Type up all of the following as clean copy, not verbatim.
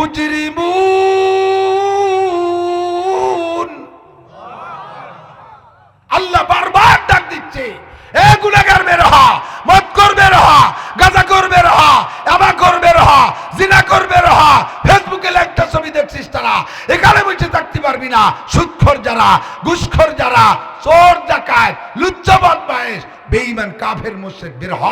মুজরিমুন। আল্লাহ বারবার ডাক দিচ্ছে, এ গুনাহগার বের হ, মদ করবে রহ, গাঁজা করবে রহ, ইয়াবা করবে রহ, জিনা করবে রহ। ফেসবুকে একটা ছবি দেখছিস তারা, এখানে বসে থাকতে পারবি না। সুদখোর যারা, ঘুষখোর যারা, চোর ডাকাত, লুচ্চা বদমাইশ, বেঈমান কাফের মুশরিক বের হ।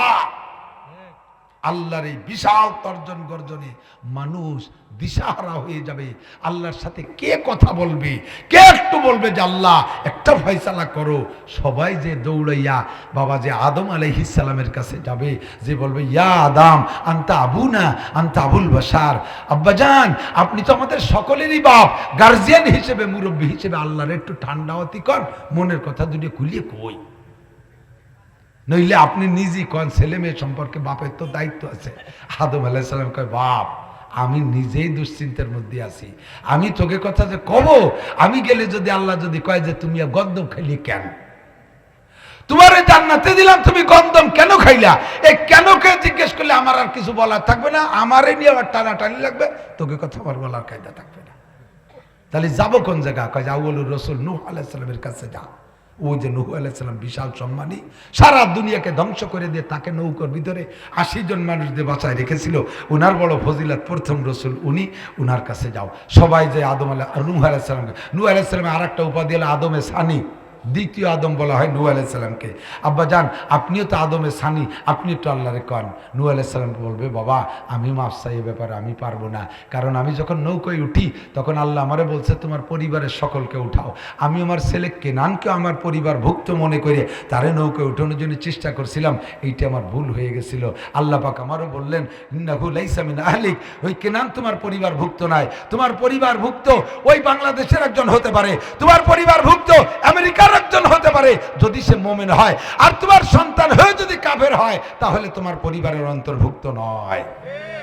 আল্লাহর এই বিশাল তর্জন গর্জনে মানুষ দিশাহারা হয়ে যাবে। আল্লাহর সাথে কে কথা বলবে, কে একটু বলবে যে আল্লাহ একটা ফয়সালা করো। সবাই যে দৌড়াইয়া বাবা যে আদম আলাইহিস সালামের কাছে যাবে, যে বলবে ইয়া আদম আনতা আবুনা আনতা আবুল বাশার, আব্বাজান আপনি তো আমাদের সকলেরই বাপ, গার্জিয়ান হিসেবে, মুরব্বী হিসেবে আল্লাহর একটু ঠান্ডা হতি কর, মনের কথা দুটো খুলিয়ে কই। নইলে আপনি নিজেই কোন ছেলে মেয়ে সম্পর্কে বাপের তো দায়িত্ব আছে। আদম আলাইহিস সালাম কয় বাপ আমি নিজেই দুশ্চিন্তার মধ্যে আছি, আমি তোকে কথা যে কব, আমি গেলে যদি আল্লাহ যদি কয় যে তুমি গন্ধম খাইলি কেন, তোমার জান্নাতে দিলাম তুমি গন্ধম কেন খাইলা, এই কেন কে জিজ্ঞেস করলে আমার আর কিছু বলার থাকবে না, আমারে নিয়ে আবার টানাটানি লাগবে, তোকে কথা আমার বলার কায়দা থাকবে না। তাহলে যাবো কোন জায়গা? কয় যে আউয়ালুর রাসূল নূহ আলাইহিস সালামের কাছে যা। ও যে নূহ আলাইহিস সালাম বিশাল সম্মানী, সারা দুনিয়াকে ধ্বংস করে দিয়ে তাকে নৌকার ভিতরে 80 জন মানুষদের বাঁচায় রেখেছিল। উনার বড় ফজিলত, প্রথম রসুল উনি, উনার কাছে যাও। সবাই যে নূহ আলাইহিস সালামকে, নূহ আলাইহিস সালামের আর একটা উপাধি হলো আদমে সানি, দ্বিতীয় আদম বলা হয় নূহ আলাইহিস সালামকে। আব্বা জান আপনিও তো আদমে সানি, আপনি তো আল্লাহরে কন। নূহ আলাইহিস সালাম বলবে বাবা আমি মাফ চাই, এ ব্যাপারে আমি পারবো না, কারণ আমি যখন নৌকায় উঠি তখন আল্লাহ আমারে বলছে তোমার পরিবারের সকলকে উঠাও। আমি আমার ছেলে কেনানকে আমার পরিবার ভুক্ত মনে করে তারে নৌকায় উঠানোর জন্য চেষ্টা করছিলাম, এইটা আমার ভুল হয়ে গেছিল। আল্লাহ পাক আমারও বললেন ইন্নাহু লাইসা মিন আহলিক, ওই কেনান তোমার পরিবার ভুক্ত নয়, তোমার পরিবার ভুক্ত ওই বাংলাদেশের একজন হতে পারে, তোমার পরিবার ভুক্ত আমেরিকার একজন হতে পারে যদি সে মুমিন হয়, আর তোমার সন্তান হয়ে যদি কাফের হয় তাহলে তোমার পরিবারের অন্তর্ভুক্ত নয়।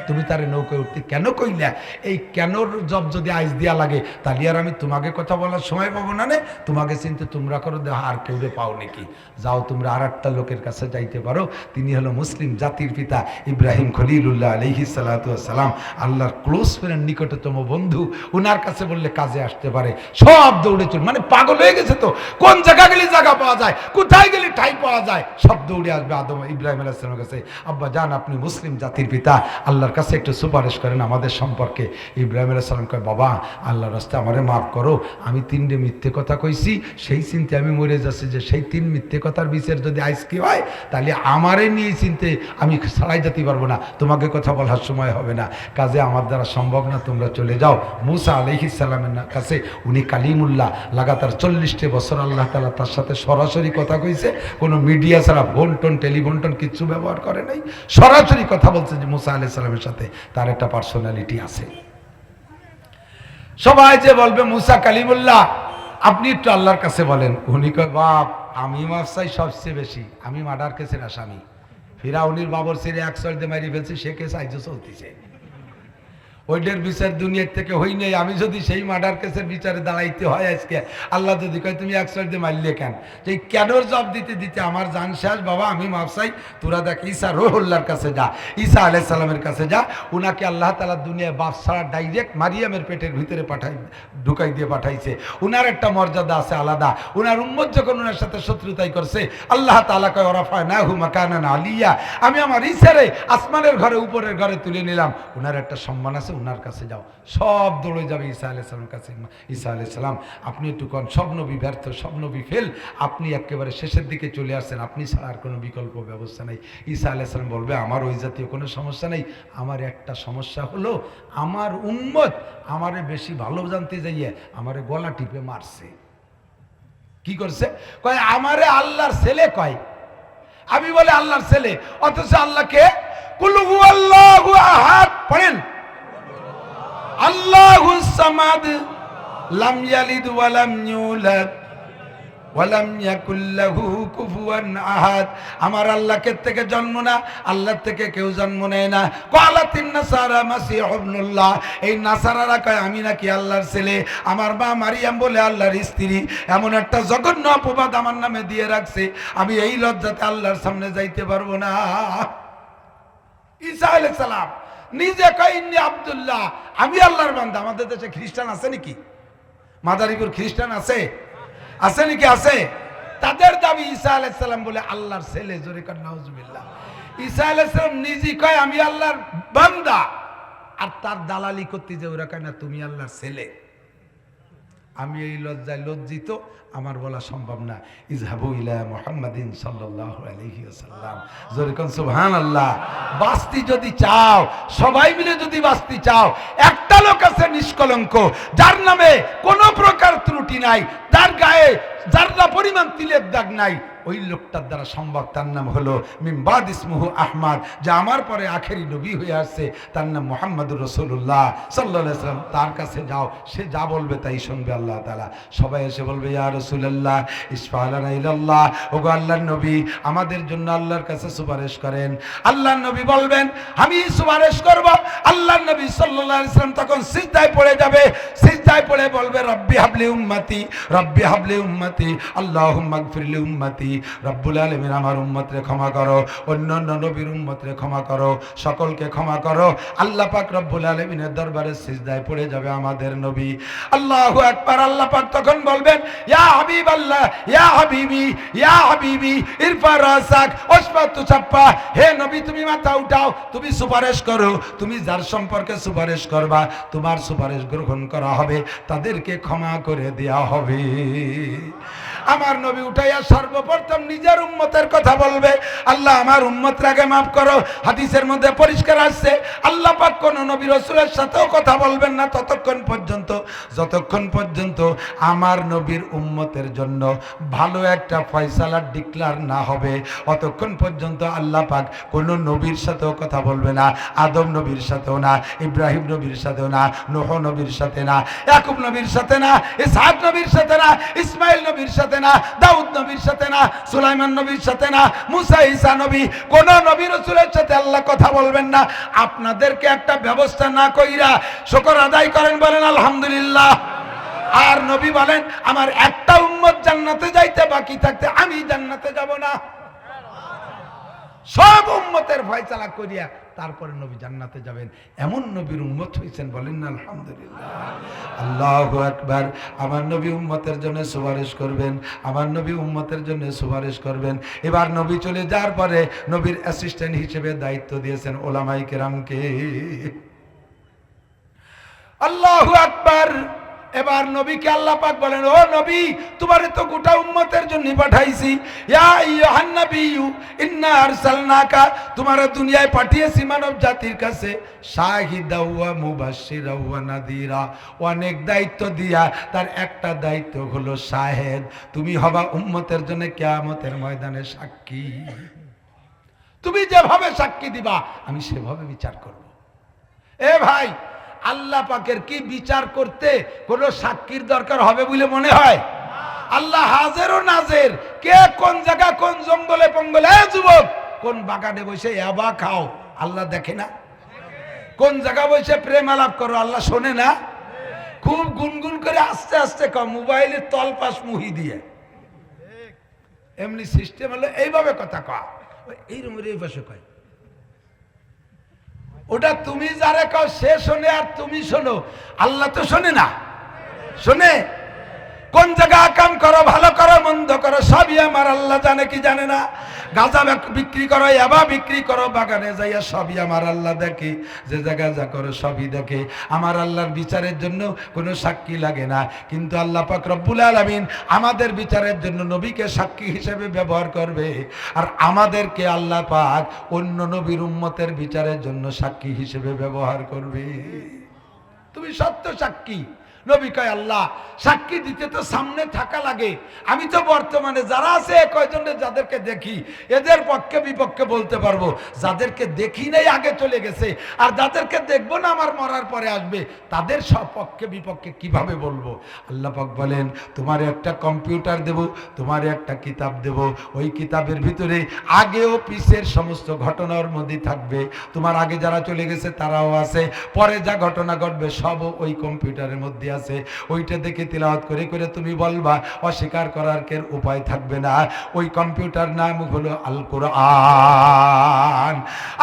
তুমি তারে নৌকায় উঠতে কেন কইলা? এই কেনর জব যদি আইস দিয়া লাগে তাহলে আর আমি তোমাকে কথা বলার সময় পাবো না, নে তোমাকে চিনতে তোমরা করো, দেহ আর কেউ পাও নাকি? যাও তোমরা আর একটা লোকের কাছে যাইতে পারো, তিনি হলো মুসলিম জাতির পিতা ইব্রাহিম খলিলুল্লাহ আলাইহিস সালাতু ওয়াস সালাম, আল্লাহর ক্লোজ ফ্রেন্ড, নিকটতম বন্ধু। উনার কাছে বললে কাজে আসতে পারে। সব দৌড়ে চল, মানে পাগল হয়ে গেছে তো, কোন জায়গা গেলে জায়গা পাওয়া যায়, কোথায় গেলে ঠাই পাওয়া যায়, সব দৌড়ে আসবে আদম ইব্রাহিম আলাইহিস সালামের কাছে। আব্বা জান আপনি মুসলিম জাতির পিতা, আল্লাহর কাছে একটু সুপারিশ করেন আমাদের সম্পর্কে। ইব্রাহিম আলাইহিস সালাম কয় বাবা আল্লাহর রাস্তায় আমারে মাফ করো, আমি 3টে মিথ্যে কথা কইছি, সেই চিন্তে আমি মরে যাচ্ছি, যে সেই 3 মিথ্যে কথার বিচার যদি আজকে হয় তাহলে আমারে নিয়ে চিনতে আমি ছাড়াই যেতে পারবো না, তোমাকে কথা বলার সময় হবে না, কাজে আমার দ্বারা সম্ভব না, তোমরা চলে যাও। মুসা আলাইহিস সালামের কাছে উনি কালিমুল্লাহ, লাগাতার 40 বছর আল্লাহ তাআলা তার সাথে সরাসরি কথা কইছে, কোনো মিডিয়া ছাড়া, ফোন টোন টেলিফোন টোন কিচ্ছু ব্যবহার করে নাই, সরাসরি কথা বলছে যে মুসা আলাইহিস সালামের সাথে। তার একটা পার্সোনালিটি আছে। সবাই যে বলবে মুসা কালিমুল্লাহ আপনি একটু আল্লাহর কাছে বলেন, উনি কয় বাপ আমি মাফ চাই সবচেয়ে বেশি, আমি মার্ডার কেসের আসামি, ফিরাউনির বাবর ছেড়ে 100 দিয়ে মারি ফেলছি, সে কেস আইজও চলতেছে, ওইটার বিচার দুনিয়ার থেকে হই নাই। আমি যদি সেই মার্ডার কেসের বিচারে দাঁড়াইতে হয় আজকে, আল্লাহ যদি কয় তুমি 100 দিয়ে মারলে কেন, সেই কেনর জব দিতে দিতে আমার জান শেষ, বাবা আমি মাফ চাই। তোরা দেখ ঈসা রুহুল্লাহর কাছে যা, ঈসা আলাইহিস সালামের কাছে যা, উনাকে আল্লাহ তাআলা দুনিয়ায় বাপ ছাড়া ডাইরেক্ট মারিয়ামের পেটের ভিতরে ঢুকাই দিয়ে পাঠাইছে। উনার একটা মর্যাদা আছে আলাদা, উনার উম্মত যখন উনার সাথে শত্রুতাই করছে আল্লাহ তাআলা কয় ওয়ারাফানাহু মাকানান আলিয়া, আমি আমার ঈসারে আসমানের ঘরে উপরের ঘরে তুলে নিলাম। উনার একটা সম্মান আছে, উনার কাছে যাও। সব দৌড়ে যাবে ঈসা আলাইহিস সালামের কাছে। ঈসা আলাইহিস সালাম আপনি একটু কোন, সব নবী ব্যর্থ, সব নবী ফেল, আপনি একেবারে শেষের দিকে চলে আসছেন, আপনি ছাড়া আর কোনো বিকল্প ব্যবস্থা নেই। ঈসা আলাইহিস সালাম বলবে আমার ওই জাতীয় কোনো সমস্যা নেই, আমার একটা সমস্যা হলো আমার উম্মত আমারে বেশি ভালো জানতে যাইয়ে আমারে গলা টিপে মারছে। কি করছে? কয় আমারে আল্লাহর ছেলে কয়, আমি বলে আল্লাহর ছেলে, অথচ আল্লাহকে কুল হুয়াল্লাহু আহাদ পড়েন, আল্লাহুস সামাদ, লাম ইয়ালিদ ওয়া লাম ইউলাদ ওয়া লাম ইয়াকুল লাহু কুফুয়ান আহাদ। আমার আল্লাহকে থেকে জন্ম না, আল্লাহ থেকে কেউ জন্ম নেয় না। ক্বালাতিন নাসারা মাসিহ ইবনুল্লাহ, এই নাসারারা কয় আমি নাকি আল্লাহর ছেলে, আমার মা মারিয়াম বলে আল্লাহর স্ত্রী, এমন একটা জঘন্য অপবাদ আমার নামে দিয়ে রাখছে, আমি এই লজ্জাতে আল্লাহর সামনে যাইতে পারবো না। ঈসা আলাইহিস সালাম নিজে কয় ইন্নী আব্দুল্লাহ, আমি আল্লাহর বান্দা। আমাদের দেশে খ্রিস্টান আছে নাকি? মাদারীপুর খ্রিস্টান আছে? আছে নাকি? আছে। তাদের দাবি ঈসা আলাইহিস সালাম বলে আল্লাহর ছেলে। জোরে কর নাউজুবিল্লাহ। ঈসা আলাইহিস সালাম নিজে কয় আমি আল্লাহর বান্দা, আর তার দালালি করতে যে ওরা কয় না তুমি আল্লাহর ছেলে। আমি এই লজ্জায় লজ্জিত, আমার বলা সম্ভব না। ইযহাবু ইলা মুহাম্মাদিন সাল্লাল্লাহু আলাইহি ওয়াসাল্লাম। জোরে কোন সুবহানাল্লাহ। বাঁচতে যদি চাও, সবাই মিলে যদি বাঁচতে চাও, একটা লোক আছে নিষ্কলঙ্ক, যার নামে কোনো প্রকার ত্রুটি নাই, তার গায়ে যাররা পরিমাণ তিলের দাগ নাই, ওই লোকটার দ্বারা সম্ভব। তার নাম হলো মিম্বাদ ইসমুহু আহমদ, যা আমার পরে আখেরি নবী হয়ে আসছে, তার নাম মুহাম্মদুর রাসূলুল্লাহ সাল্লাল্লাহু আলাইহি ওয়াসাল্লাম। তার কাছে যাও, সে যা বলবে তাই শুনবে আল্লাহ তাআলা। সবাই এসে বলবে ইয়া রাসূলুল্লাহ ইশফা লানা ইলাল্লাহ, ওগো আল্লাহর নবী আমাদের জন্য আল্লাহর কাছে সুপারিশ করেন। আল্লাহর নবী বলবেন আমি সুপারিশ করব। আল্লাহর নবী সাল্লাল্লাহু আলাইহি ওয়াসাল্লাম তখন সিজদায় পড়ে যাবে, সিজদায় পড়ে বলবে রব্বি হাবলি উম্মতি, রব্বি হাবলি উম্মতি, আল্লাহুম্মা গফিরলি উম্মতি। রব্বুল আলামিন আমার উম্মতরে ক্ষমা করো, অন্যান্য নবীর উম্মতরে ক্ষমা করো, সকলকে ক্ষমা করো। আল্লাহ পাক রব্বুল আলামিনের দরবারে সিজদায় পড়ে যাবে আমাদের নবী। আল্লাহু আকবার। আল্লাহ পাক তখন বলবেন ইয়া হাবিবাল্লাহ, ইয়া হাবিবি, ইয়া হাবিবি ইরফা রাসাক ওয়াশফা তুসাফা। হে নবী তুমি মাথা উঠাও, তুমি সুপারিশ করো। তুমি যার সম্পর্কে সুপারিশ করবা, তোমার সুপারিশ গ্রহণ করা হবে, তাদেরকে ক্ষমা করে দেয়া হবে। আমার নবী উঠাইয়া সর্বপ্রথম নিজের উম্মতের কথা বলবে, আল্লাহ আমার উম্মতকে আগে মাফ করো। হাদিসের মধ্যে পরিষ্কার আসছে আল্লাহ পাক কোন নবী রাসূলের সাথেও কথা বলবেন না ততক্ষণ পর্যন্ত, যতক্ষণ পর্যন্ত আমার নবীর উম্মতের জন্য ভালো একটা ফয়সালা ডিক্লার না হবে, অতক্ষণ পর্যন্ত আল্লাহ পাক কোন নবীর সাথেও কথা বলবে না। আদম নবীর সাথেও না, ইব্রাহিম নবীর সাথেও না, নূহ নবীর সাথে না, ইয়াকুব নবীর সাথে না, ইসহাক নবীর সাথে না, ইসমাইল নবীর সাথে না, দাউদ নবীর সাথে না, সুলাইমান নবীর সাথে না, মুসা ঈসা নবী, কোন নবী রাসূলের সাথে আল্লাহ কথা বলবেন না। আপনাদেরকে একটা ব্যবস্থা না কইরা শুকর আদায় করেন, বলেন আলহামদুলিল্লাহ। আর নবী বলেন আমার একটা উম্মত জান্নাতে যাইতে বাকি থাকতে আমি জান্নাতে যাব না। সব উম্মতের ফয়সালা করিয়া তারপরে নবী জান্নাতে যাবেন, এমন নবীর উম্মত হয়েছেন, বলেন না আলহামদুলিল্লাহ। আল্লাহু আকবার। আমার নবী উম্মতের জন্য সুপারিশ করবেন, আমার নবী উম্মতের জন্য সুপারিশ করবেন। এবার নবী চলে যাওয়ার পরে নবীর অ্যাসিস্ট্যান্ট হিসেবে দায়িত্ব দিয়েছেন ওলামায়ে কেরামকে। আল্লাহু আকবার। এবার নবীকে আল্লাহ পাক বলেন ও নবী তোমারে তো গোটা উম্মতের জন্য পাঠাইছি, ইয়া আইয়ুহান নাবিয়্যু ইন্না আরসালনাকা, তোমারে দুনিয়ায় পাঠিয়েছি মানব জাতির কাছে শাহিদাও ওয়া মুবাশশিরাও ওয়া নাযীরা। অনেক দায়িত্ব দিয়া তার একটা দায়িত্ব হলো শাহেদ, তুমি হবা উম্মতের জন্য কিয়ামতের ময়দানে সাক্ষী। তুমি যেভাবে সাক্ষী দিবা আমি সেভাবে বিচার করব। এ ভাই, আল্লাহ পাকের কি বিচার করতে কোন সাক্ষীর দরকার হবে বলে মনে হয়? আল্লাহ হাজের ও নাজের, কে কোন জায়গা কোন জঙ্গলে পঙ্গলে, যুবক কোন বাগানে বসে ইয়াবা খাও আল্লাহ দেখে না? কোন জায়গা বসে প্রেম আলাপ করো আল্লাহ শোনে না? খুব গুনগুন করে আস্তে আস্তে কও, মোবাইলের তলপাশ মুহি দিয়ে, এমনি সিস্টেম হলো এইভাবে কথা কয়, এইরকম এই পাশে কয়। ওটা তুমি যারে কও সে শোনে আর তুমি শোনো, আল্লাহ তো শোনে না? শোনে? কোন জায়গা কাম করো, ভালো করো, মন্দ করো, সবই আমার আল্লাহ জানে কি জানে না? গাঁজা বিক্রি করো, ইয়াবা বিক্রি করো, বাগানে যাইয়া সবই আমার আল্লাহ দেখে, যে জায়গা যা করো সবই দেখে। আমার আল্লাহর বিচারের জন্য কোনো সাক্ষী লাগে না, কিন্তু আল্লাহ পাক রব্বুল আলামিন আমাদের বিচারের জন্য নবীকে সাক্ষী হিসেবে ব্যবহার করবে, আর আমাদেরকে আল্লাহ পাক অন্য নবীর উম্মতের বিচারের জন্য সাক্ষী হিসেবে ব্যবহার করবে। তুমি সত্য সাক্ষী। নবী কয় আল্লাহ সাক্ষী দিতে তো সামনে থাকা লাগে, আমি তো বর্তমানে যারা আছে কয়জনে যাদেরকে দেখি এদের পক্ষে বিপক্ষে বলতে পারবো, যাদেরকে দেখি নাই আগে চলে গেছে, আর যাদেরকে দেখবো না আমার মরার পরে আসবে, তাদের সব পক্ষে বিপক্ষে কিভাবে বলবো? আল্লাহ পাক বলেন তোমার একটা কম্পিউটার দেব, তোমার একটা কিতাব দেব, ওই কিতাবের ভিতরে আগেও পিছের সমস্ত ঘটনার মধ্যে থাকবে, তোমার আগে যারা চলে গেছে তারাও আছে, পরে যা ঘটনা ঘটবে সবও ওই কম্পিউটারের মধ্যে আছে, ওইটা দেখে তিলাওয়াত করে করে তুমি বলবা, অস্বীকার করার কের উপায় থাকবে না। ওই কম্পিউটার নাম হলো আল কোরআন।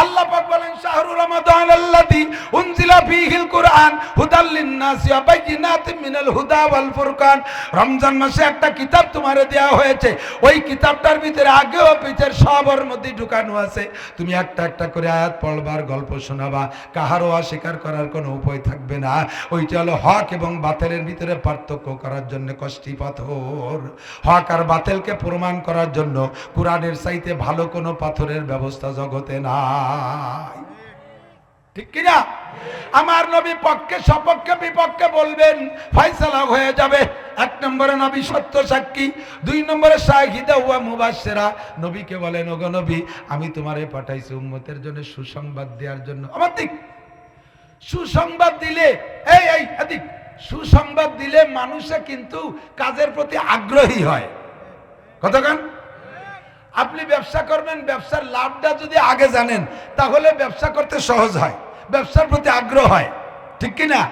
আল্লাহ পাক বলেন শাহরুর রমাদান আল্লাযী উনজিলা ফীহিল কোরআন হুদাল লিন-নাসি ওয়া বাইয়িনাতিন মিনাল হুদা ওয়াল ফুরকান। রমজান মাসে একটা কিতাব তোমারে দেয়া হয়েছে, ওই কিতাবটার ভিতরে আগে ও পিছের সবার মধ্যে ঢুকানো আছে। তুমি একটা একটা করে আয়াত পড়বার, গল্প শোনাবা, কাহারও অস্বীকার করার কোনো উপায় থাকবে না। ওইটা হলো হক এবং বাতিলের ভিতরে পার্থক্য করার জন্য কষ্টি পাথর। হক আর বাতিলকে প্রমাণ করার জন্য কোরআনের চাইতে ভালো কোনো পাথরের ব্যবস্থা জগতে নাই, ঠিক কিনা? আমার নবী পক্ষে সপক্ষে বিপক্ষে বলবেন, ফয়সালা হয়ে যাবে। এক নম্বরে নবী সত্য সাক্ষী, দুই নম্বরে শাহিদা ওয়া মুবাশশিরা। নবীকে বলেন, ওগো নবী, আমি তোমারে পাঠাইছি উম্মতের জন্য সুসংবাদ দেওয়ার জন্য। আমার দিক সুসংবাদ দিলে, এই এই এদিক, সুসংবাদ দিলে মানুষে কিন্তু কাজের প্রতি আগ্রহী হয়। কতক্ষণ আপনি ব্যবসা করবেন, ব্যবসার লাভটা যদি আগে জানেন তাহলে ব্যবসা করতে সহজ হয়, ব্যবসার প্রতি আগ্রহ হয়, ঠিক কি না?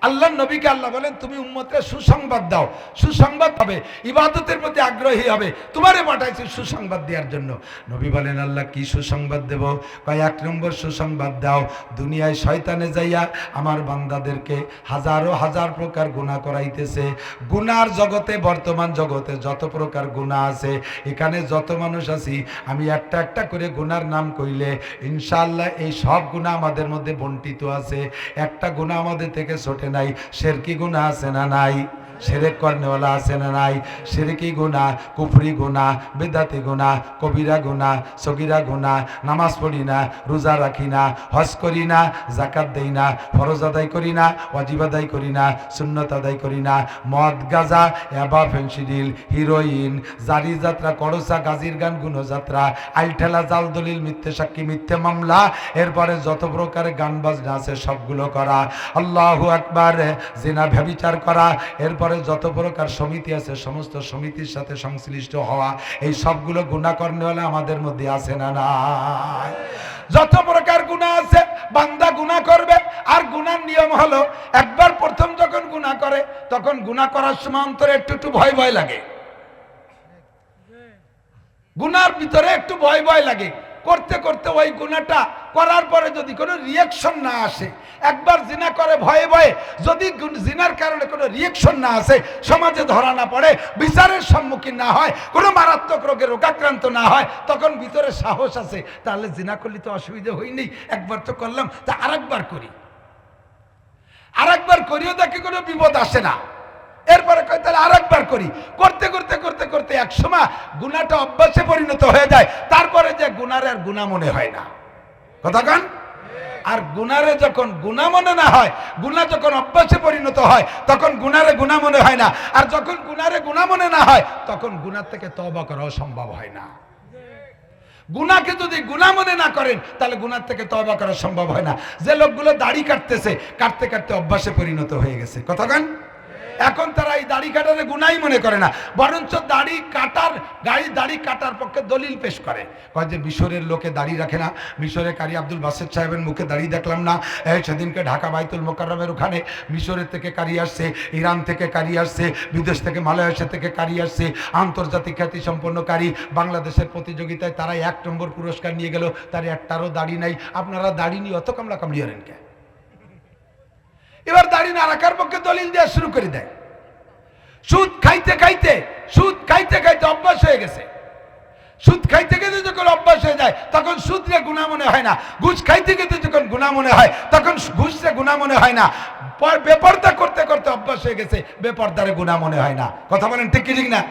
আল্লাহ নবীকে আল্লাহ বলেন, তুমি উম্মতকে সুসংবাদ দাও, সুসংবাদ হবে, ইবাদতের প্রতি আগ্রহী হবে। তোমারে পাঠাইছি সুসংবাদ দেওয়ার জন্য। নবী বলেন, আল্লাহ কি সুসংবাদ দেব? কয়, এক নম্বর সুসংবাদ দাও, দুনিয়ায় শয়তানে যাইয়া আমার বান্দাদেরকে হাজারো হাজার প্রকার গুনাহ করাইতেছে। গুনার জগতে, বর্তমান জগতে যত প্রকার গুনাহ আছে, এখানে যত মানুষ আছি, আমি একটা একটা করে গুনার নাম কইলে ইনশাআল্লাহ এই সব গুনাহ আমাদের মধ্যে বন্টিত আছে। একটা গুনাহ আমাদের থেকে ছোটে নাই। শিরকি গুনাহ আছে না নাই? শিরক করনেওয়ালা আছে না নাই? শিরকি গুনাহ, কুফরি গুনাহ, বিদআতি গুনাহ, কবিরা গুনাহ, সগীরা গুনাহ, নামাজ পড়ি না, রোজা রাখি না, হজ করি না, যাকাত দেই না, ফরজ আদায় করি না, ওয়াজিব আদায় করি না, সুন্নত আদায় করি না, মদ, গাঁজা, ইয়াবা, ফেন্সিডিল, হিরোইন, জারি যাত্রা, করসা, গাজির গান, গুণযাত্রা, আইলঠেলা, জাল দলিল, মিথ্যে সাক্ষী, মিথ্যে মামলা, এরপরে যত প্রকারের গান বাজনা আছে সবগুলো করা, আল্লাহু আকবার, জিনা, ব্যভিচার করা, এরপর যত প্রকার সমিতি আছে সমস্ত সমিতির সাথে সংশ্লিষ্ট হওয়া, এই সবগুলো গুনাহ করনেওয়ালা আমাদের মধ্যে আছে না নাই? যত প্রকার গুনাহ আছে বান্দা গুনাহ করবে। আর গুনার নিয়ম হলো, একবার প্রথম যখন গুনাহ করে তখন গুনাহ করার সময় অন্তরে একটু একটু ভয় ভয় লাগে, গুনার ভিতরে একটু ভয় ভয় লাগে। করতে করতে ওই গুনাহটা করার পরে যদি কোনো রিয়াকশন না আসে, একবার জিনা করে ভয়ে ভয়ে, যদি জিনার কারণে কোনো রিয়াকশন না আসে, সমাজে ধরা না পড়ে, বিচারের সম্মুখীন না হয়, কোনো মারাত্মক রোগে রোগাক্রান্ত না হয়, তখন ভিতরে সাহস আছে, তাহলে জিনা করলে তো অসুবিধা হয়নি, একবার তো করলাম, তা আরেকবার করি, আরেকবার করিও দেখি কোনো বিপদ আসে না। এরপরে কয় তাহলে আরেকবার করি। করতে করতে করতে করতে এক সময় গুনাহটা অভ্যাসে পরিণত হয়ে যায়। তারপরে যে গুনার আর গুনাহ মনে হয় না। কথা কান? আর গুনারে যখন গুনাহ মনে না হয়, গুনাহ যখন অভ্যাসে পরিণত হয়, তখন গুনারে গুনাহ মনে হয় না। আর যখন গুনারে গুনাহ মনে না হয়, তখন গুনার থেকে তওবা করাও সম্ভব হয় না। গুনাহকে যদি গুনাহ মনে না করেন, তাহলে গুনার থেকে তওবা করা সম্ভব হয় না। যে লোকগুলো দাড়ি কাটতেছে, কাটতে কাটতে অভ্যাসে পরিণত হয়ে গেছে। কথা কান? এখন তারা এই দাড়ি কাটারে গুনাই মনে করে না, বরঞ্চ দাড়ি কাটার পক্ষে দলিল পেশ করে। কয় যে মিশরের লোকে দাড়ি রাখে না, মিশরে কারি আব্দুল বাসেত সাহেবের মুখে দাড়ি দেখলাম না, সেদিনকে ঢাকা বাইতুল মোকাররমের ওখানে মিশরের থেকে কারি আসছে, ইরান থেকে কারি আসছে, বিদেশ থেকে মালয়েশিয়া থেকে কারি আসছে, আন্তর্জাতিক খ্যাতি সম্পন্ন কারি। বাংলাদেশের প্রতিযোগিতায় তারা 1 নম্বর পুরস্কার নিয়ে গেল, তার একটারও দাড়ি নাই। আপনারা দাড়ি নিয়ে অত কামলা কামলি হলেন কে? এবার দাড়ি না রাখার পক্ষে দলিল দেওয়া শুরু করে দেয়। সুদ খাইতে খাইতে অভ্যাস হয়ে গেছে। সুদ খাইতে খাইতে যখন অভ্যাস হয়ে যায়, তখন সুদরে গুনাহ মনে হয় না। ঘুষ খাইতে খাইতে যখন গুনাহ মনে হয়, তখন ঘুষরে গুনাহ মনে হয় না। বেপরদা করতে করতে অভ্যাস হয়ে গেছে, বেপরদারে গুনাহ মনে হয় না। কথা বলেন ঠিক কি ঠিক না?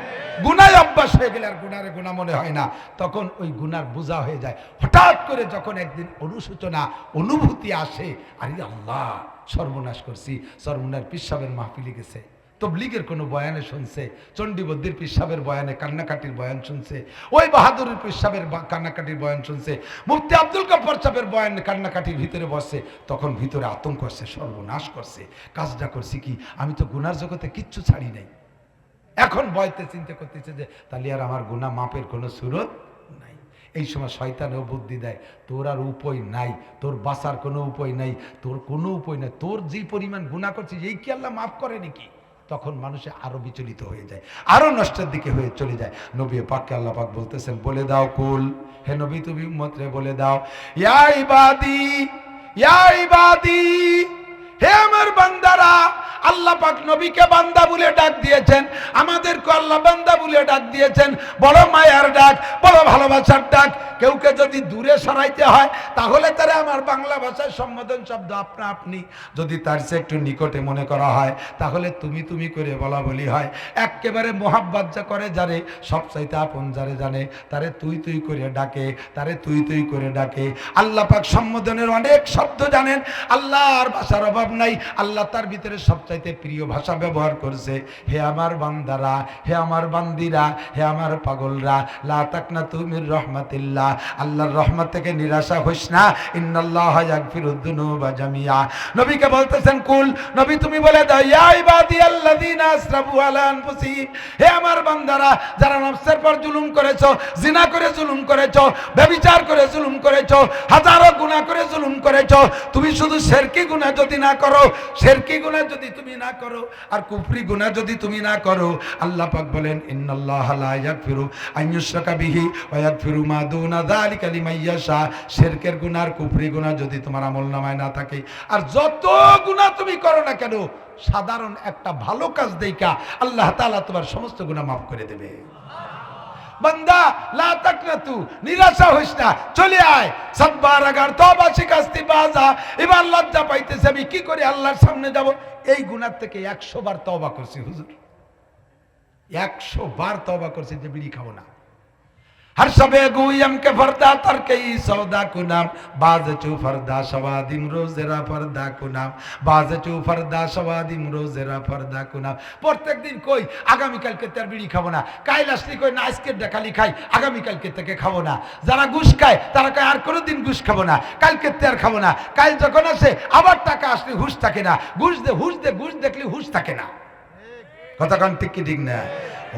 গুনায় অভ্যাস হয়ে গেলে আর গুনারে গুনাহ মনে হয় না, তখন ওই গুনার বোঝা হয়ে যায়। হঠাৎ করে যখন একদিন অনুশোচনা, অনুভূতি আসে, আরে আল্লাহ, সর্বনাশ করছি। সর্বনাশ পীর সাহেবের মাহফিলে গেছে, তবলিগের কোনো বয়ানে শুনছে, চণ্ডীবদ্দির পীর সাহেবের বয়ানে কান্নাকাটির বয়ান শুনছে, ওই বাহাদুরের পীর সাহেবের কান্নাকাটির বয়ান শুনছে, মুফতি আব্দুল গফফার সাহেবের বয়ান কান্নাকাটির ভিতরে বসছে, তখন ভিতরে আতঙ্ক আসছে, সর্বনাশ করছে, কাজটা করছি কি, আমি তো গুনার জগতে কিচ্ছু ছাড়ি নাই। এখন ভয়তে চিন্তা করতেছে যে তাহলে আর আমার গুনাহ মাপের কোনো সুরত নাই। এই সময় শয়তানও বুদ্ধি দেয়, তোর আর উপায় নাই, তোর বাঁচার কোনো উপায় নাই, তোর কোনো উপায় নাই, তোর যে পরিমাণ গুনাহ করছিস এই কি আল্লাহ মাফ করে নাকি? তখন মানুষে আরো বিচলিত হয়ে যায়, আরো নষ্টের দিকে হয়ে চলে যায়। নবী পাককে আল্লাহ পাক বলতেছেন, বলে দাও কুল, হে নবী তুমি উম্মতরে বলে দাও, ইয়া ইবাদি, ইয়া ইবাদি, হে আমার বান্দারা। আল্লাহ পাক নবীকে বান্দা বলে ডাক দিয়েছেন, আমাদেরকে আল্লাহ বান্দা বলে ডাক দিয়েছেন। বড় মায়ার ডাক, বড় ভালোবাসার ডাক। কেউকে যদি দূরে সরাইতে হয় তাহলে তারা আমার বাংলা ভাষায় সম্বোধন শব্দ আপনা আপনি, যদি তার চেয়ে একটু নিকটে মনে করা হয় তাহলে তুমি তুমি করে বলা বলি হয়। একেবারে মোহাব্বত যা করে যারে, সবচাইতে আপন যারে জানে তারে তুই তুই করে ডাকে, তারে তুই তুই করে ডাকে। আল্লাহ পাক সম্বোধনের অনেক শব্দ জানেন, আল্লাহর ভাষার অভাব নাই। আল্লাহ তার ভিতরে সবচাইতে প্রিয় ভাষা ব্যবহার করছে, হে আমার বান্দারা, হে আমার বান্দিরা, হে আমার পাগলরা, লা তাকনাতু মির রাহমাতিল্লাহ, আল্লাহর রহমত থেকে নিরাশা হইস না। ইন্নাল্লাহা ইয়াগফিরুদ যুনুবা জামিয়া। নবীকে বলতেছেন কুল, নবী তুমি বলে দাও, ইয়া ইবাদিয়াল্লাযিনা আসরাফু আলা আনফুসিহিম, হে আমার বান্দারা যারা নফসের পর জুলুম করেছো, জিনা করে জুলুম করেছো, ব্যভিচার করে জুলুম করেছো, হাজারো গুনাহ করে জুলুম করেছো। তুমি শুধু শিরকি গুনাহ যদি না করো, শিরকি গুনাহ যদি তুমি না করো, আর কুফরি গুনাহ যদি তুমি না করো, আল্লাহ পাক বলেন ইন্নাল্লাহা লা ইয়াগফিরু আন ইউশরাকা বিহি ওয়া ইয়াগফিরু মা দুনা যালিকা লিমান ইয়াশা। শিরকের গুনাহ আর কুফরি গুনাহ যদি তোমার আমলনামায় না থাকে, আর যত গুনাহ তুমি করো না কেন, সাধারণ একটা ভালো কাজ দেইকা আল্লাহ তাআলা তোমার সমস্ত গুনাহ মাফ করে দেবে। বান্দা লা তাকনাতু, নিরাশা হইস না, চলে আয়, সাতবার আগার তওবা শিকাস্তি বাজা। এবার লজ্জা পাইতেছে, আমি কি করে আল্লাহর সামনে যাব? এই গুনাহ থেকে 100 বার তওবা করছি হুজুর, 100 বার তওবা করছি যে বিড়ি খাবো না। हर सबे गुयम के फरदा तर कई सौदा कुनाम, बाज चू फरदा शवादिम रोजेरा फरदा कुनाम, बाज चू फरदा शवादिम रोजेरा फरदा कुनाम। प्रत्येक दिन कोई आगामी कल के तेर बीड़ी खाबो ना, काल असली कोई ना आजके देखाली खाई, आगामी कल के तेके खाबो ना। যারা ঘুষ খায় তারা কয় আর কোনো দিন ঘুষ খাবো না, কালকে তের খাবো না। কাল যখন আসে আবার টাকা আসলে হুঁশ থাকে না, ঘুষ দে ঘুষ দে, ঘুষ দেখলে হুঁশ থাকে না। কথা কান ঠিক কি ঠিক না?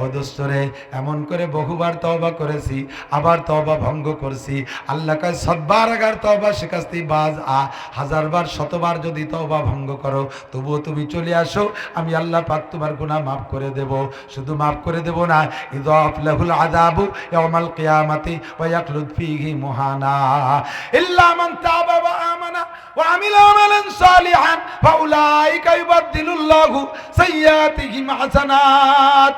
ও দোস্তরে, এমন করে বহুবার তওবা করেছি, আবার তওবা ভঙ্গ করছি। আল্লাহ কয় 7 বার আগার তওবা শিকাস্তি বাজ আ, 1000 বার 100 বার যদি তওবা ভঙ্গ করো তবুও তুমি চলে আসো, আমি আল্লাহ পাক তোমার গুনাহ মাফ করে দেব। শুধু মাফ করে দেব না, ইযাফ লাহুল আযাবু ইয়াউমাল কিয়ামাতি ওয়া ইয়াকলুদ ফীহি মুহানা ইল্লা মান তাবা ওয়া আমানা ওয়া আমিলা আমালান সালিহান ফাউলাইকা ইউবাদদিলুল্লাহু সাইয়্যাতিহিম হাসানাত।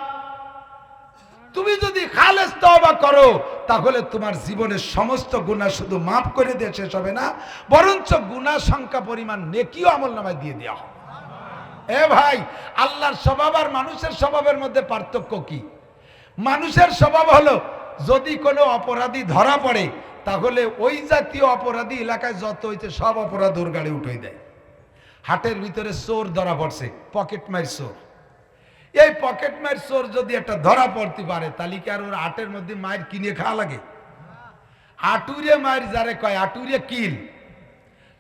তুমি যদি খালেস তওবা করো তাহলে তোমার জীবনের সমস্ত গুনাহ শুধু মাফ করে দিয়ে শেষ হবে না, বরঞ্চ গুনাহ সংখ্যা পরিমাণ নেকিও আমলনামায় দিয়ে দেওয়া হবে। এ ভাই, আল্লাহর স্বভাব আর মানুষের স্বভাবের মধ্যে পার্থক্য কি? মানুষের স্বভাব হলো যদি কোনো অপরাধী ধরা পড়ে তাহলে ওই জাতীয় অপরাধী এলাকায় যত হইতে সব অপরাধ ওর গাড়ি উঠাই দেয়। হাটের ভিতরে চোর ধরা পড়ছে, পকেট মার চোর, এই পকেট মার চোর যদি একটা ধরা পড়তে পারে তাহলে কি আর ওর হাটের মধ্যে মায়ের কিনে খাওয়া লাগে? আটুরে মায়ের যারে কয় আটুরে কিল,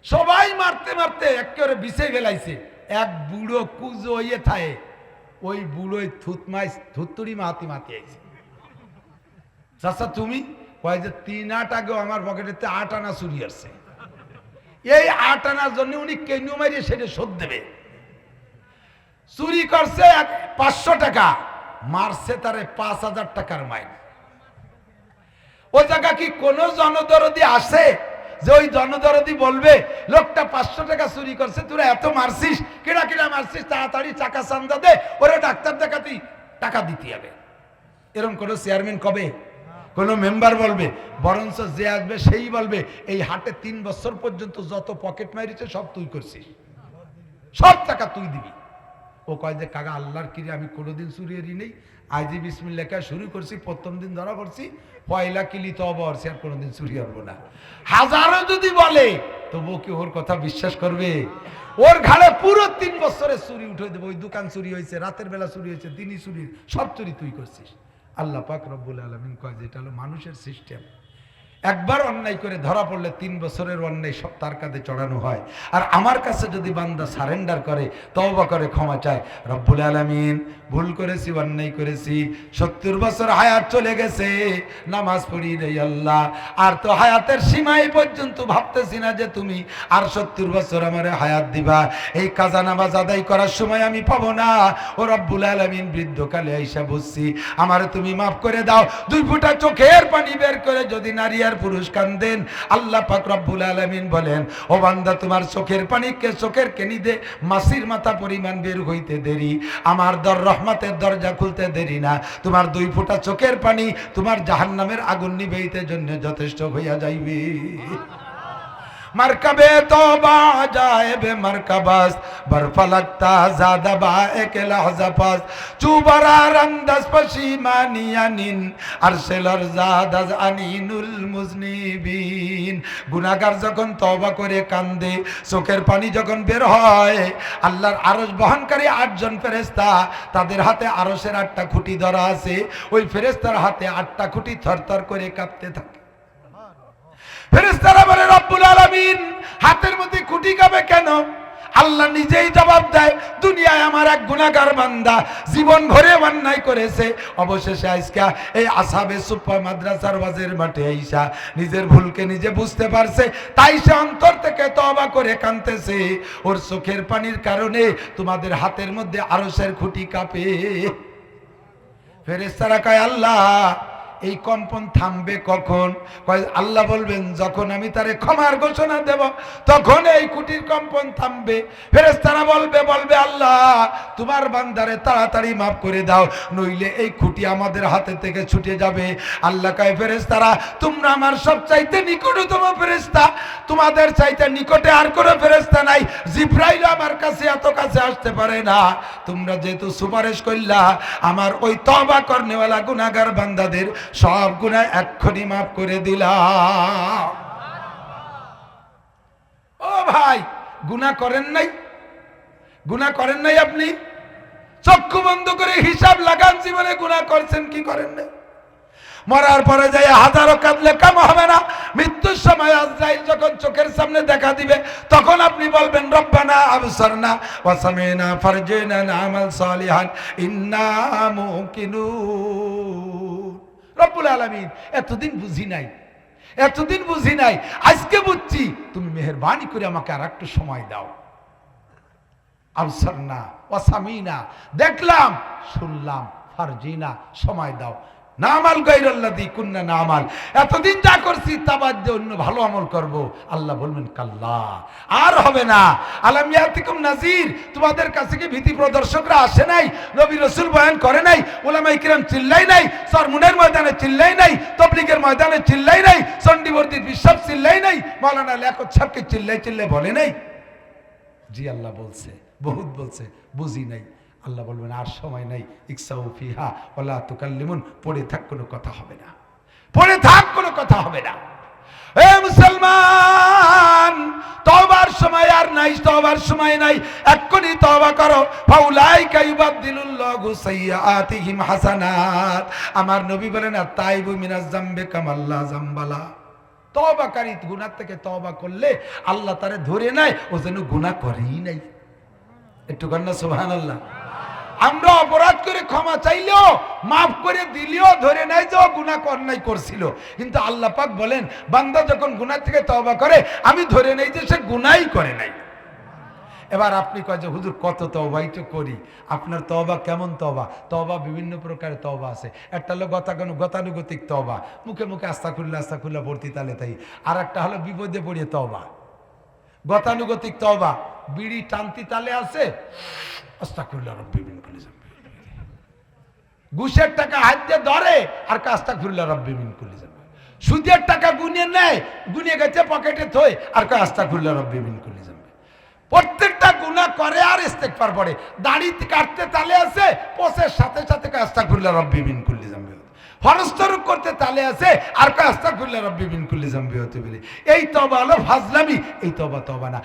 সবাই মারতে মারতে একেবারে বিছে ফেলাইছে। এক বুড়ো কুজো ইয়ে থায়ে, ওই বুড়োই থুততুরি মাতি মাতি আইছে। চাচা তুমি কয় যে 3 আট আগেও আমার পকেটেতে 8 আনা চুরি আসছে, এই 8 আনার জন্য উনি কেন মারিয়ে সেটা শোধ দেবে। চুরি করছে 500 টাকা, মারছে তারে 5000 টাকার মাইন। ওই জায়গা কি কোনো জনদরদি আসে যে ওই জনদরদি বলবে লোকটা 500 টাকা চুরি করছে, তোরা এত মারছিস, কিরা কিরা মারছিস, তাড়াতাড়ি টাকা চান্দা দে, ওরে ডাক্তার দেখাতেই টাকা দিতে হবে? এরকম কোনো চেয়ারম্যান কবে, কোনো মেম্বার বলবে? বরঞ্চ যে আসবে সেই বলবে এই হাটে 3 বছর পর্যন্ত যত পকেট মারিছে সব তুই করছিস, সব টাকা তুই দিবি। ও কয় যে কাকা আল্লাহর কিরে আমি কোনোদিন চুরিয়েরই নেই, আইজি বিসমিল্লাহ লেখা শুরু করছি, প্রথম দিন ধরা পড়ছি, পয়লা কিলি তওবা করছি, আর কোনোদিন চুরি হবো না। হাজারো যদি বলে তবুও কি ওর কথা বিশ্বাস করবে? ওর ঘাড়ে পুরো 3 বছরের চুরি উঠে দেবো। ওই দোকান চুরি হয়েছে, রাতের বেলা চুরি হয়েছে, দিনই চুরি, সব চুরি তুই করছিস। আল্লাহ পাক রব্বুল আলামিন কয় যে এটা হলো মানুষের সিস্টেম। একবার অন্যায় করে ধরা পড়লে 3 বছরের অন্যায় সব তার কাঁধে চড়ানো হয়। আর আমার কাছে যদি বান্দা সারেন্ডার করে, তওবা করে, ক্ষমা চায়, রব্বুল আলামিন ভুল করেছি, অন্যায় করেছি, 70 বছর হায়াত চলে গেছে, নামাজ পড়ি নাই আল্লাহ, আর তো হায়াতের সীমাই পর্যন্ত ভাবতেছি না যে তুমি আর 70 বছর আমারে হায়াত দিবা, এই কাজা নামাজ আদায় করার সময় আমি পাবো না। ও রব্বুল আলামিন, বৃদ্ধকালে আইসা বসছি, আমারে তুমি মাফ করে দাও। 2 ফোঁটা চোখের পানি বের করে যদি নারী আর পুরুষ কান্দেন, আল্লাহ পাক রব্বুল আলামিন বলেন, ও বান্দা, তোমার চোখের পানিকে চোখের কেনিদে মাসির মাথা পরিমাণ বের হইতে দেরি, আমার রহমতের দরজা খুলতে দেরি না। তোমার 2 ফোঁটা চোখের পানি তোমার জাহান্নামের আগুন নিভাইতে জন্য যথেষ্ট হইয়া যাইবে। मरकबे तौबा जाएबे मरकबस बरफलकता ज़्यादा बा एक लहज़ा पस चुबरा रंदस पशीमानियानिन अरशलर ज़ादस अनीनुल मुज़निबीन। गुनाहगार যখন তওবা করে কান্দে, চোখের পানি যখন বের হয়, আল্লাহর আরশ বহনকারী 8 জন ফেরেশতা, তাদের হাতে আরশের 8টা খুঁটি ধরা আছে, ওই ফেরেশতার হাতে 8টা খুঁটি থরথর করে কাঁপতে থাকে। ফেরেশতারা বলে, রব্বুল আলামিন, হাতের মধ্যে খুঁটি কাঁপে কেন? আল্লাহ নিজেই জবাব দেয়, দুনিয়ায় আমার এক গুনাহগার বান্দা জীবন ভরে অন্যায় করেছে, অবশেষে আজকে এই আসহাবে সুফফা মাদ্রাসার ওয়াজের মাঠে আইসা নিজের ভুলকে নিজে বুঝতে পারছে, তাই সে অন্তর থেকে তওবা করে কাঁদতেছে। ওর চোখের পানির কারণে তোমাদের হাতের মধ্যে আরশের খুঁটি কাঁপে। ফেরেশতারা কয়, আল্লাহ, এই কম্পন থামবে কখন? কয়, আল্লাহ বলবেন, যখন আমি তারে ক্ষমার ঘোষণা দেব তখন এই খুঁটির কম্পন থামবে। ফেরেশতারা বলবে, আল্লাহ, তোমার বান্দারে তাড়াতাড়ি মাফ করে দাও, নইলে এই খুঁটি আমাদের হাতে থেকে ছুটে যাবে। আল্লাহ কয়, ফেরেশতারা, তোমরা আমার সবচাইতে নিকটতম ফেরেশতা, তোমাদের চাইতে নিকটে আর কোনো ফেরেশতা নাই, জিবরাইল আমার কাছে এত কাছে আসতে পারে না। তোমরা যেহেতু সুপারিশ করলা, আমার ওই তওবা করনেওয়ালা গুনাহগার বান্দাদের সব গুনাহ এক্ষুনি মাফ করে দিলাম। ও ভাই, গুনাহ করেন নাই? গুনাহ করেন নাই? আপনি চক্ষু বন্ধ করে হিসাব লাগান, জীবনে গুনাহ করছেন কি করেন নাই? মরার পরে যাই হাজারো কাঁদলে কাম হবে না। মৃত্যুর সময় আজরাইল যখন চোখের সামনে দেখা দিবে, তখন আপনি বলবেন, রব্বানা আবসারনা ওয়া সামিনা ফারজিনা না'মাল সালিহান ইন্না মুকিনুন। রব্বুল আলামিন, এতদিন বুঝি নাই, আজকে বুঝছি, তুমি মেহেরবানি করে আমাকে আর একটু সময় দাও। আবসারনা ওয়া সামিনা, দেখলাম, শুনলাম, ফারজিনা, সময় দাও, নামাল গায়রাল্লাযী কুননা নামাল, এতদিন যা করছি তা বাদ দিয়ে অন্য ভালো আমল করব। আল্লাহ বলবেন, কাল্লা, আর হবে না। আলাম ইয়াতিকুম নাযীর, তোমাদের কাছে কি ভীতি প্রদর্শকরা আসে নাই? নবী রাসূল বয়ান করে নাই? উলামায়ে কিরাম চিল্লাই নাই? সরমুনের ময়দানে চিল্লাই নাই? তাবলীগের ময়দানে চিল্লাই নাই? চণ্ডীবর্দী বিশ্ব চিল্লাই নাই? মাওলানা লিয়াকত সাহেবকে চিল্লাই বলে নাই? জি, আল্লাহ বলছে, বহুত বলছে, বুঝি নাই। আল্লাহ বলবেন, আর সময় নাই, ইকসাউ ফিহা ওয়ালা তুকাল্লিমুন, পড়ে থাক, কোনো কথা হবে না, পড়ে থাক, কোনো কথা হবে না। এ মুসলমান, তওবার সময় আর নাই, তওবার সময় নাই, এক্ষুনি তওবা করো। ফাউলাইকা ইউবাদদিলুল্লাহু সাইয়্যাতিহিম হাসানাত। আমার নবী বলেন, আত-তাইবু মিনাজ যামবি কামাল্লা যামবালা। তওবাকারী গুনাহ থেকে তওবা করলে আল্লাহ তারে ধরে নেয়, ও যেন গুনাহ করেই নাই। একটু কন্যা সুবহানাল্লাহ। আমরা অপরাধ করে ক্ষমা চাইলেও, মাফ করে দিলেও ধরে নাই যে ও গুনাহ করছিল, কিন্তু আল্লাহ পাক বলেন, বান্দা যখন গুনাহ থেকে তওবা করে, আমি ধরে নেই যে সে গুনাহই করে নাই। এবার আপনি কয় যে হুজুর, কত তওবাই তো করি, আপনার তওবা কেমন তওবা? তওবা বিভিন্ন প্রকারের তওবা আছে। একটা হলো গতানুগতিক তওবা, মুখে মুখে আস্তাগফিরুল্লাহ ভর্তি তালে তাই। আর একটা হলো বিপদে পড়িয়ে তওবা। গতানুগতিক তওবা, বিড়ি টানতি তালে আছে, আস্তাগফিরুল্লাহ রাব্বি মিন কুল্লি যামবি। ঘুষের টাকা হাত দিয়ে ধরে আর আস্তাগফিরুল্লাহ রাব্বি মিন কুল্লি যামবি। সুদের টাকা গুনিয়ে নেয়, গুনিয়ে গেছে পকেটে থই, আর আস্তাগফিরুল্লাহ রাব্বি মিন কুল্লি যামবি। প্রত্যেকটা গুনাহ করে আর ইস্তেগফার পড়ে। দাড়ি কাটতে তালে আছে, পোষের সাথে সাথে আস্তাগফিরুল্লাহ রাব্বি মিন কুল্লি যামবি। ফরজ তরক করতে তালে আছে, আর আস্তাগফিরুল্লাহ রাব্বি মিন কুল্লি যামবি হতে বলে। এই তওবা হলো ফাজলামি, এই তওবা না।